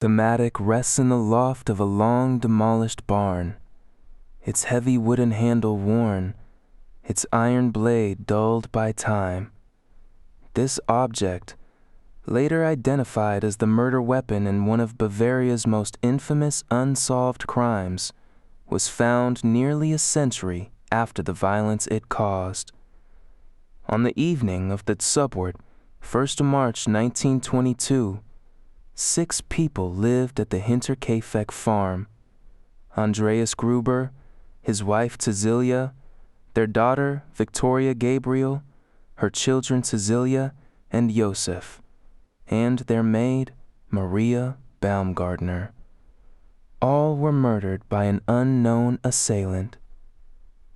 The Mattock rests in the loft of a long-demolished barn, its heavy wooden handle worn, its iron blade dulled by time. This object, later identified as the murder weapon in one of Bavaria's most infamous unsolved crimes, was found nearly a century after the violence it caused. On the evening of that subword, 1st of March 1922, 6 people lived at the Hinterkaifeck Farm. Andreas Gruber, his wife Cecilia, their daughter Victoria Gabriel, her children Cecilia and Joseph, and their maid Maria Baumgartner. All were murdered by an unknown assailant.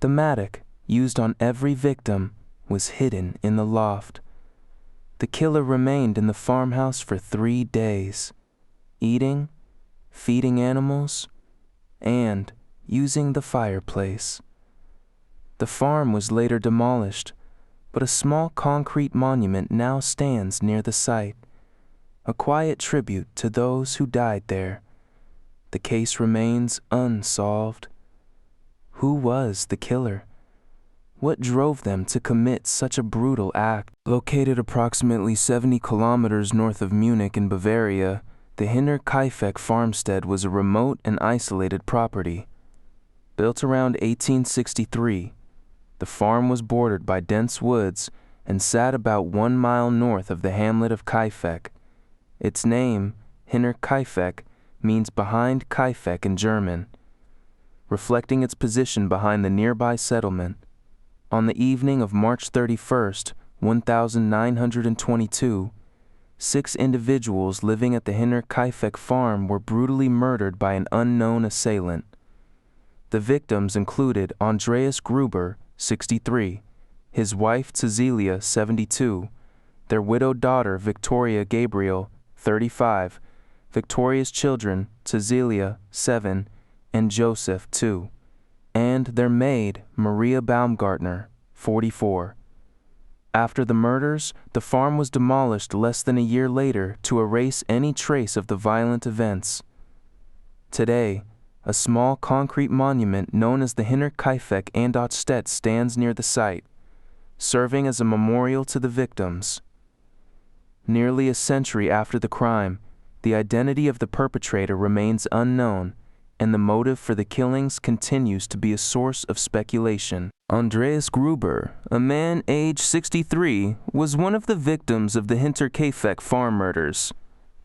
The mattock used on every victim was hidden in the loft. The killer remained in the farmhouse for 3 days, eating, feeding animals, and using the fireplace. The farm was later demolished, but a small concrete monument now stands near the site, a quiet tribute to those who died there. The case remains unsolved. Who was the killer? What drove them to commit such a brutal act? Located approximately 70 kilometers north of Munich in Bavaria, the Hinterkaifeck Farmstead was a remote and isolated property. Built around 1863, the farm was bordered by dense woods and sat about 1 mile north of the hamlet of Kaifeck. Its name, Hinterkaifeck, means behind Kaifeck in German, reflecting its position behind the nearby settlement. On the evening of March 31st, 1922, 6 individuals living at the Hinterkaifeck farm were brutally murdered by an unknown assailant. The victims included Andreas Gruber, 63, his wife Cecilia, 72, their widowed daughter Victoria Gabriel, 35, Victoria's children Cecilia, 7, and Joseph, 2, and their maid Maria Baumgartner, 44. After the murders, the farm was demolished less than a year later to erase any trace of the violent events. Today, a small concrete monument known as the Hinterkaifeck Andachtstätte stands near the site, serving as a memorial to the victims. Nearly a century after the crime, the identity of the perpetrator remains unknown, and the motive for the killings continues to be a source of speculation. Andreas Gruber, a man aged 63, was one of the victims of the Hinterkaifeck Farm Murders.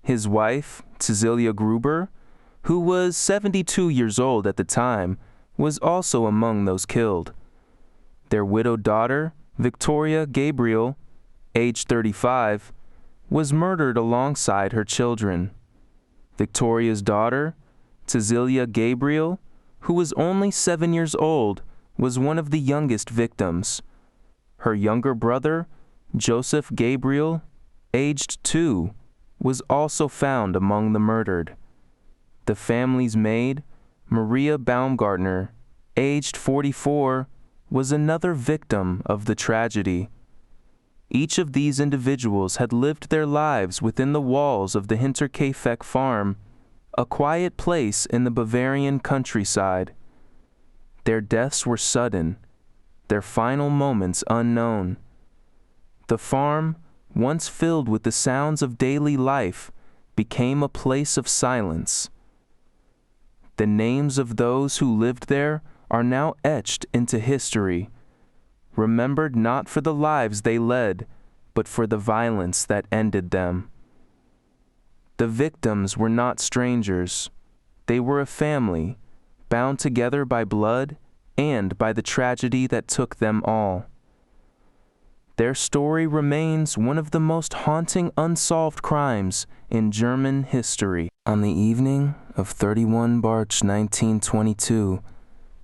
His wife, Cecilia Gruber, who was 72 years old at the time, was also among those killed. Their widowed daughter, Victoria Gabriel, aged 35, was murdered alongside her children. Victoria's daughter, Cecilia Gabriel, who was only 7 years old, was one of the youngest victims. Her younger brother, Joseph Gabriel, aged 2, was also found among the murdered. The family's maid, Maria Baumgartner, aged 44, was another victim of the tragedy. Each of these individuals had lived their lives within the walls of the Hinterkaifeck farm, a quiet place in the Bavarian countryside. Their deaths were sudden, their final moments unknown. The farm, once filled with the sounds of daily life, became a place of silence. The names of those who lived there are now etched into history, remembered not for the lives they led, but for the violence that ended them. The victims were not strangers. They were a family, bound together by blood and by the tragedy that took them all. Their story remains one of the most haunting unsolved crimes in German history. On the evening of 31 March 1922,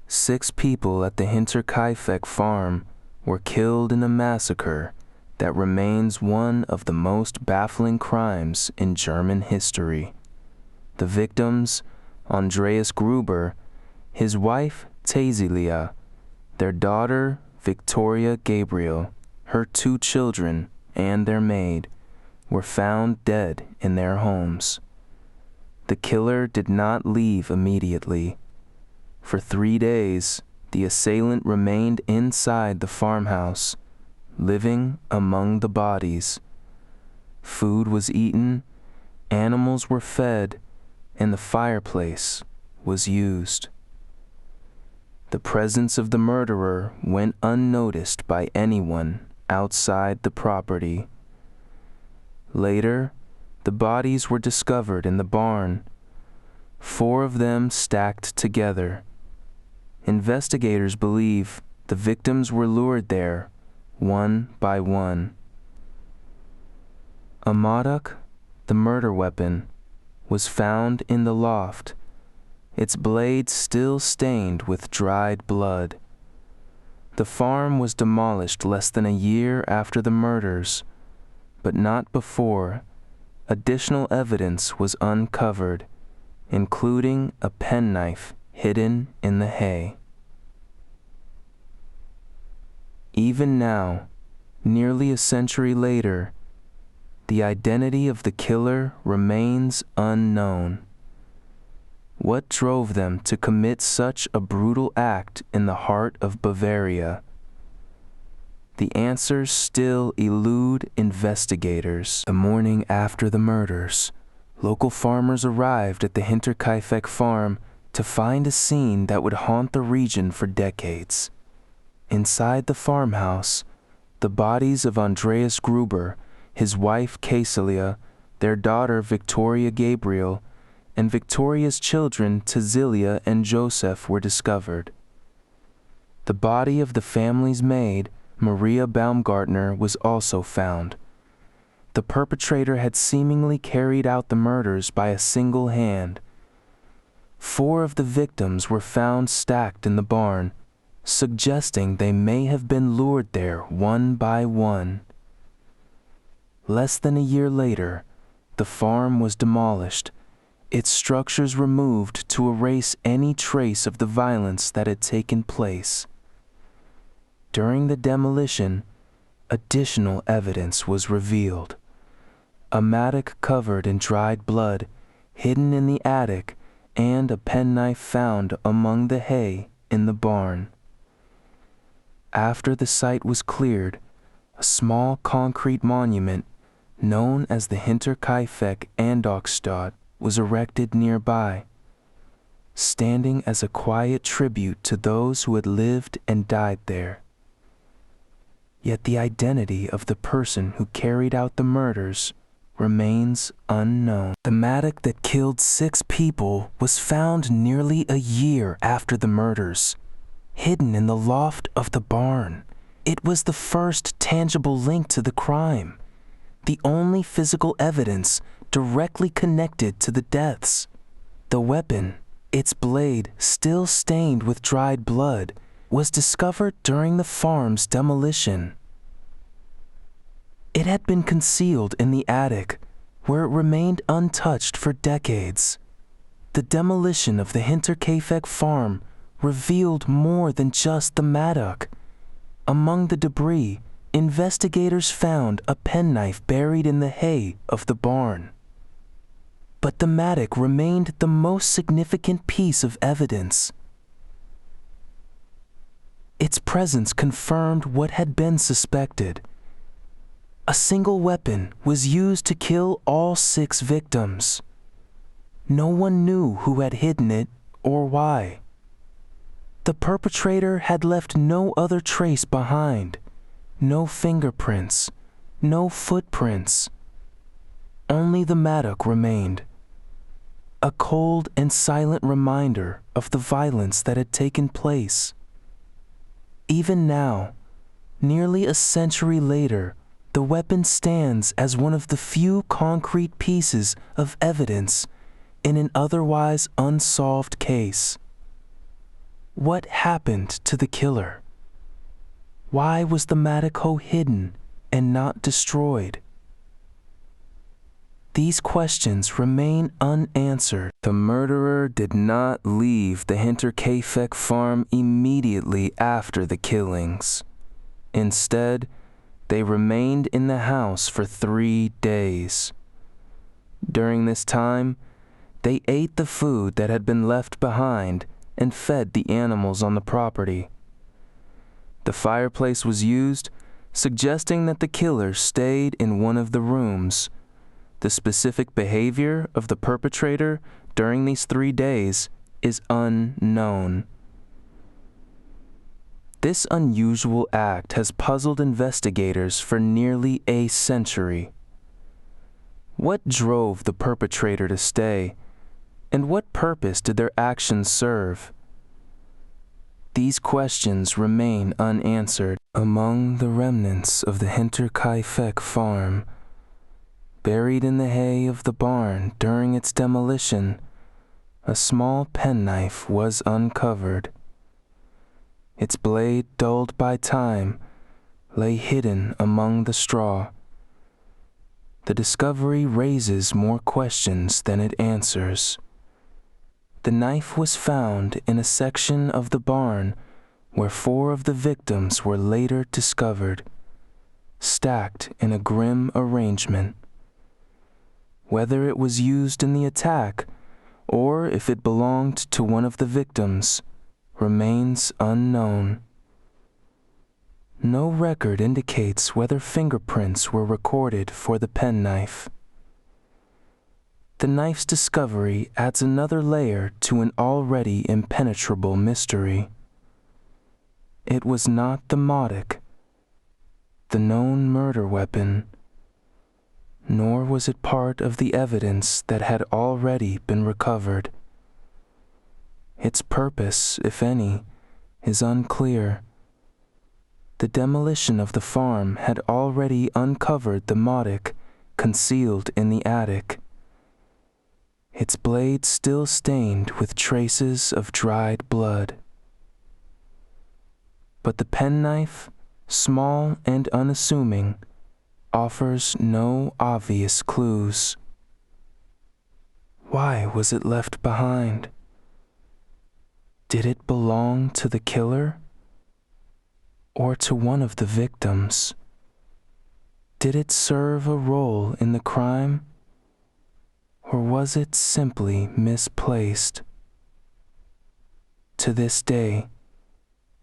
6 people at the Hinterkaifeck farm were killed in a massacre that remains one of the most baffling crimes in German history. The victims, Andreas Gruber, his wife Cecilia, their daughter Victoria Gabriel, her 2 children, and their maid, were found dead in their homes. The killer did not leave immediately. For 3 days, the assailant remained inside the farmhouse, living among the bodies. Food was eaten, animals were fed, and the fireplace was used. The presence of the murderer went unnoticed by anyone outside the property. Later, the bodies were discovered in the barn, 4 of them stacked together. Investigators believe the victims were lured there, one by one. A Mattock, the murder weapon, was found in the loft, its blade still stained with dried blood. The farm was demolished less than a year after the murders, but not before additional evidence was uncovered, including a penknife hidden in the hay. Even now, nearly a century later, the identity of the killer remains unknown. What drove them to commit such a brutal act in the heart of Bavaria? The answers still elude investigators. The morning after the murders, local farmers arrived at the Hinterkaifeck farm to find a scene that would haunt the region for decades. Inside the farmhouse, the bodies of Andreas Gruber, his wife Cassilia, their daughter Victoria Gabriel, and Victoria's children Tazilia and Joseph were discovered. The body of the family's maid, Maria Baumgartner, was also found. The perpetrator had seemingly carried out the murders by a single hand. 4 of the victims were found stacked in the barn, suggesting they may have been lured there one by one. Less than a year later, the farm was demolished, its structures removed to erase any trace of the violence that had taken place. During the demolition, additional evidence was revealed. A mattock covered in dried blood, hidden in the attic, and a penknife found among the hay in the barn. After the site was cleared, a small concrete monument, known as the Hinterkaifeck Andachtstadt, was erected nearby, standing as a quiet tribute to those who had lived and died there. Yet the identity of the person who carried out the murders remains unknown. The mattock that killed 6 people was found nearly a year after the murders, hidden in the loft of the barn. It was the first tangible link to the crime, the only physical evidence directly connected to the deaths. The weapon, its blade still stained with dried blood, was discovered during the farm's demolition. It had been concealed in the attic, where it remained untouched for decades. The demolition of the Hinterkaifeck farm revealed more than just the mattock. Among the debris, investigators found a penknife buried in the hay of the barn. But the mattock remained the most significant piece of evidence. Its presence confirmed what had been suspected. A single weapon was used to kill all 6 victims. No one knew who had hidden it or why. The perpetrator had left no other trace behind. No fingerprints, no footprints. Only the mattock remained, a cold and silent reminder of the violence that had taken place. Even now, nearly a century later, the weapon stands as one of the few concrete pieces of evidence in an otherwise unsolved case. What happened to the killer? Why was the mattock hidden and not destroyed? These questions remain unanswered. The murderer did not leave the Hinterkaifeck farm immediately after the killings. Instead, they remained in the house for 3 days. During this time, They ate the food that had been left behind and fed the animals on the property. The fireplace was used, suggesting that the killer stayed in one of the rooms. The specific behavior of the perpetrator during these 3 days is unknown. This unusual act has puzzled investigators for nearly a century. What drove the perpetrator to stay, and what purpose did their actions serve? These questions remain unanswered. Among the remnants of the Hinterkaifeck farm, buried in the hay of the barn during its demolition, a small penknife was uncovered. Its blade, dulled by time, lay hidden among the straw. The discovery raises more questions than it answers. The knife was found in a section of the barn where 4 of the victims were later discovered, stacked in a grim arrangement. Whether it was used in the attack or if it belonged to one of the victims remains unknown. No record indicates whether fingerprints were recorded for the penknife. The knife's discovery adds another layer to an already impenetrable mystery. It was not the Mattock, the known murder weapon, nor was it part of the evidence that had already been recovered. Its purpose, if any, is unclear. The demolition of the farm had already uncovered the Mattock concealed in the attic, its blade still stained with traces of dried blood. But the penknife, small and unassuming, offers no obvious clues. Why was it left behind? Did it belong to the killer? Or to one of the victims? Did it serve a role in the crime? Or was it simply misplaced? To this day,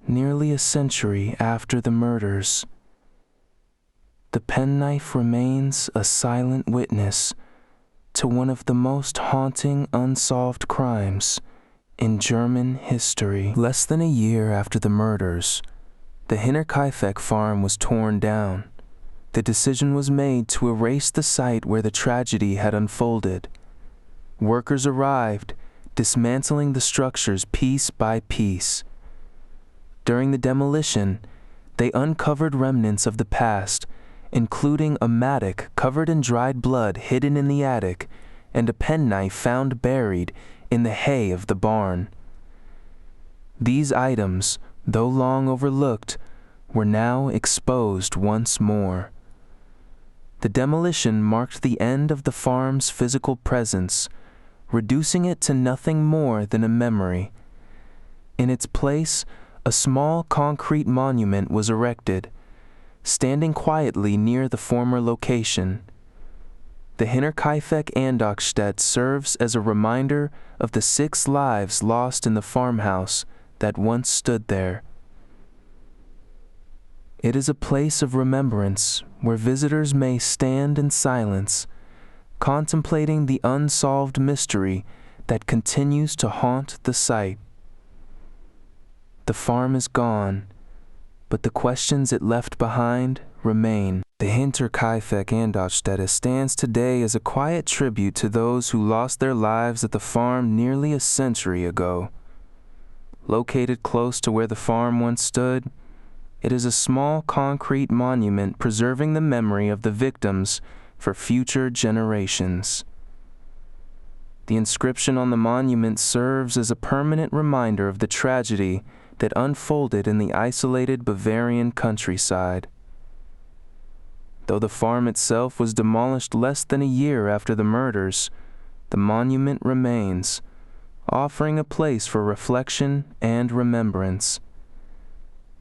nearly a century after the murders, the penknife remains a silent witness to one of the most haunting unsolved crimes in German history. Less than a year after the murders, the Hinterkaifeck farm was torn down. The decision was made to erase the site where the tragedy had unfolded. Workers arrived, dismantling the structures piece by piece. During the demolition, they uncovered remnants of the past, including a mattock covered in dried blood hidden in the attic and a penknife found buried in the hay of the barn. These items, though long overlooked, were now exposed once more. The demolition marked the end of the farm's physical presence, reducing it to nothing more than a memory. In its place, a small concrete monument was erected, standing quietly near the former location. The Hinterkaifeck Farm serves as a reminder of the 6 lives lost in the farmhouse that once stood there. It is a place of remembrance where visitors may stand in silence, contemplating the unsolved mystery that continues to haunt the site. The farm is gone, but the questions it left behind remain. The Hinterkaifeck Farm stands today as a quiet tribute to those who lost their lives at the farm nearly a century ago. Located close to where the farm once stood, it is a small concrete monument preserving the memory of the victims for future generations. The inscription on the monument serves as a permanent reminder of the tragedy that unfolded in the isolated Bavarian countryside. Though the farm itself was demolished less than a year after the murders, the monument remains, offering a place for reflection and remembrance.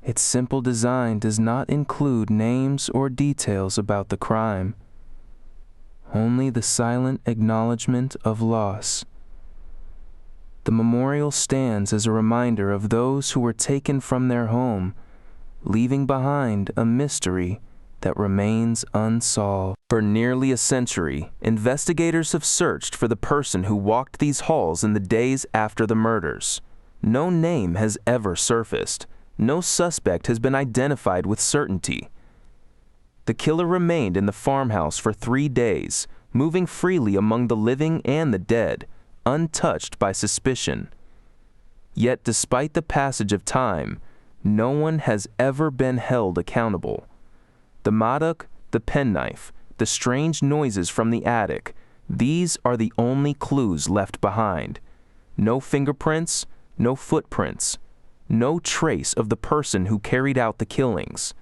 Its simple design does not include names or details about the crime, only the silent acknowledgement of loss The memorial stands as a reminder of those who were taken from their home, leaving behind a mystery that remains unsolved. For nearly a century, investigators have searched for the person who walked these halls in the days after the murders. No name has ever surfaced. No suspect has been identified with certainty. The killer remained in the farmhouse for 3 days, moving freely among the living and the dead, untouched by suspicion. Yet despite the passage of time, no one has ever been held accountable. The Mattock, the penknife, the strange noises from the attic, these are the only clues left behind. No fingerprints, no footprints, no trace of the person who carried out the killings.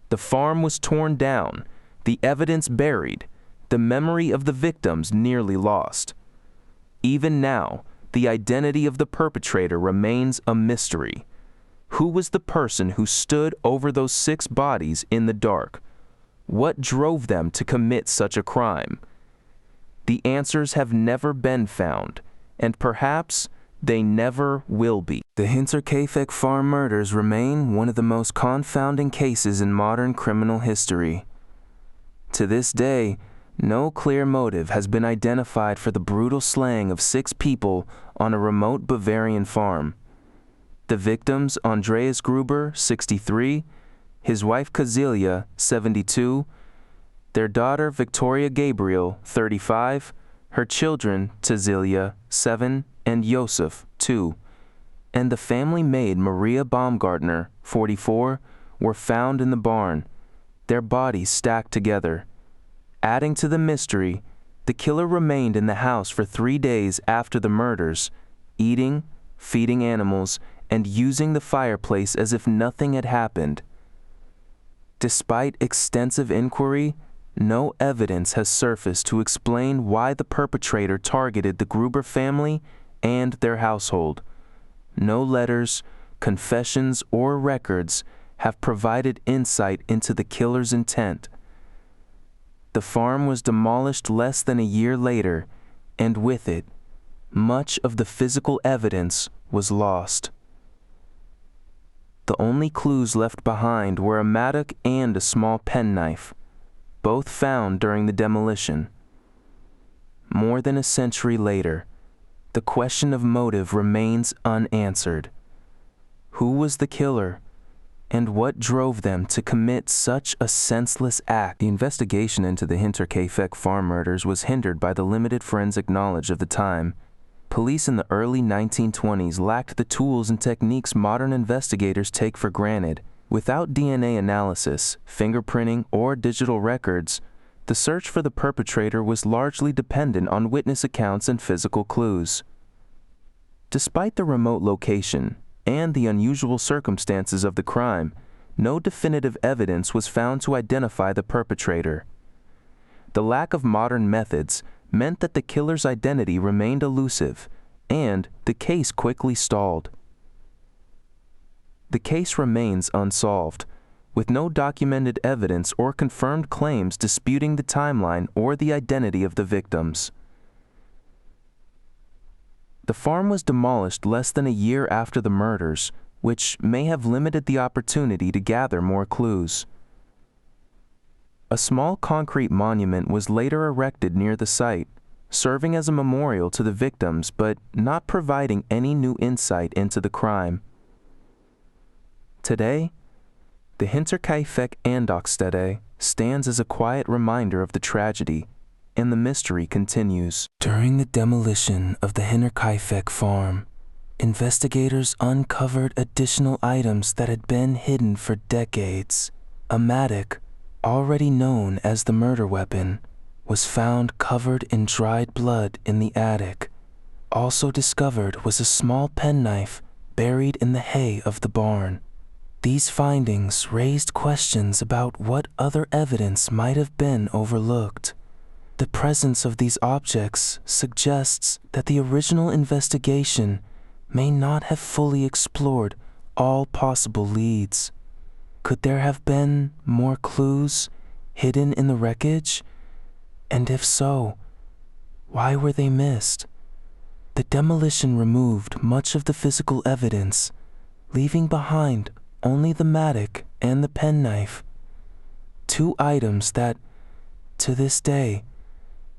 The farm was torn down, the evidence buried, the memory of the victims nearly lost. Even now, the identity of the perpetrator remains a mystery. Who was the person who stood over those 6 bodies in the dark? What drove them to commit such a crime? The answers have never been found, and perhaps they never will be. The Hinterkaifeck Farm Murders remain one of the most confounding cases in modern criminal history. To this day, no clear motive has been identified for the brutal slaying of 6 people on a remote Bavarian farm. The victims, Andreas Gruber, 63, his wife Kazilia, 72, their daughter Victoria Gabriel, 35, her children Tazilia, 7, and Joseph, 2, and the family maid Maria Baumgartner, 44, were found in the barn, their bodies stacked together. Adding to the mystery, the killer remained in the house for 3 days after the murders, eating, feeding animals, and using the fireplace as if nothing had happened. Despite extensive inquiry, no evidence has surfaced to explain why the perpetrator targeted the Gruber family and their household. No letters, confessions, or records have provided insight into the killer's intent. The farm was demolished less than a year later, and with it, much of the physical evidence was lost. The only clues left behind were a mattock and a small penknife, both found during the demolition. More than a century later, the question of motive remains unanswered. Who was the killer, and what drove them to commit such a senseless act? The investigation into the Hinterkaifeck Farm Murders was hindered by the limited forensic knowledge of the time. Police in the early 1920s lacked the tools and techniques modern investigators take for granted. Without DNA analysis, fingerprinting, or digital records, the search for the perpetrator was largely dependent on witness accounts and physical clues. Despite the remote location and the unusual circumstances of the crime, no definitive evidence was found to identify the perpetrator. The lack of modern methods meant that the killer's identity remained elusive, and the case quickly stalled. The case remains unsolved, with no documented evidence or confirmed claims disputing the timeline or the identity of the victims. The farm was demolished less than a year after the murders, which may have limited the opportunity to gather more clues. A small concrete monument was later erected near the site, serving as a memorial to the victims but not providing any new insight into the crime. Today, the Hinterkaifeck Farmstead stands as a quiet reminder of the tragedy, and the mystery continues. During the demolition of the Hinterkaifeck farm, investigators uncovered additional items that had been hidden for decades. A mattock, already known as the murder weapon, was found covered in dried blood in the attic. Also discovered was a small penknife buried in the hay of the barn. These findings raised questions about what other evidence might have been overlooked. The presence of these objects suggests that the original investigation may not have fully explored all possible leads. Could there have been more clues hidden in the wreckage? And if so, why were they missed? The demolition removed much of the physical evidence, leaving behind only the mattock and the penknife, two items that, to this day,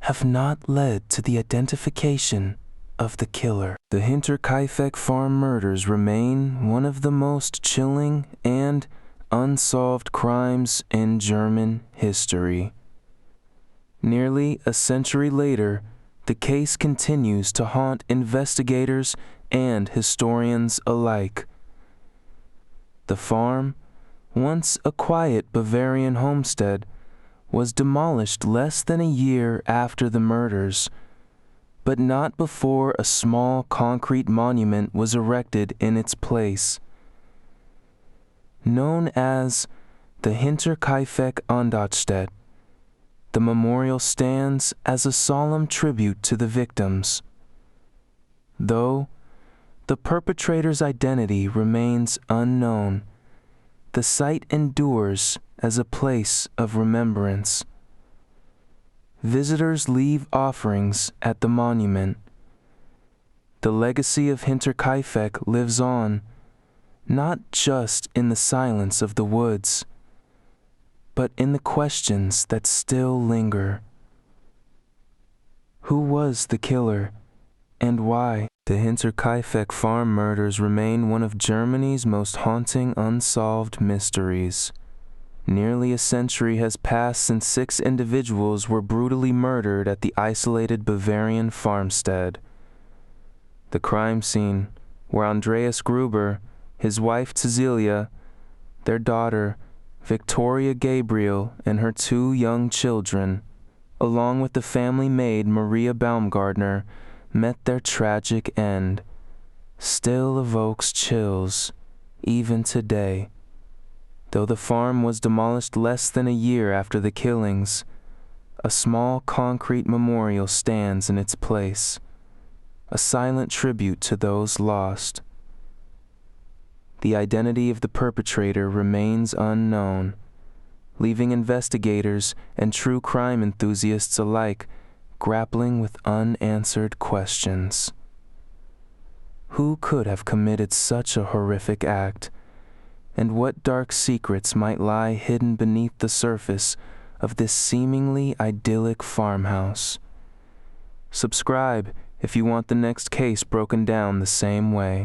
have not led to the identification of the killer. The Hinterkaifeck Farm Murders remain one of the most chilling and unsolved crimes in German history. Nearly a century later, the case continues to haunt investigators and historians alike. The farm, once a quiet Bavarian homestead, was demolished less than a year after the murders, but not before a small concrete monument was erected in its place. Known as the Hinterkaifeck Unsolved, the memorial stands as a solemn tribute to the victims. Though the perpetrator's identity remains unknown, the site endures as a place of remembrance. Visitors leave offerings at the monument. The legacy of Hinterkaifeck lives on, not just in the silence of the woods, but in the questions that still linger. Who was the killer, and why? The Hinterkaifeck Farm Murders remain one of Germany's most haunting unsolved mysteries. Nearly a century has passed since 6 individuals were brutally murdered at the isolated Bavarian farmstead. The crime scene, where Andreas Gruber, his wife Cecilia, their daughter Victoria Gabriel, and her 2 young children, along with the family maid Maria Baumgartner, met their tragic end, still evokes chills, even today. Though the farm was demolished less than a year after the killings, a small concrete memorial stands in its place, a silent tribute to those lost. The identity of the perpetrator remains unknown, leaving investigators and true crime enthusiasts alike grappling with unanswered questions. Who could have committed such a horrific act, and what dark secrets might lie hidden beneath the surface of this seemingly idyllic farmhouse? Subscribe if you want the next case broken down the same way.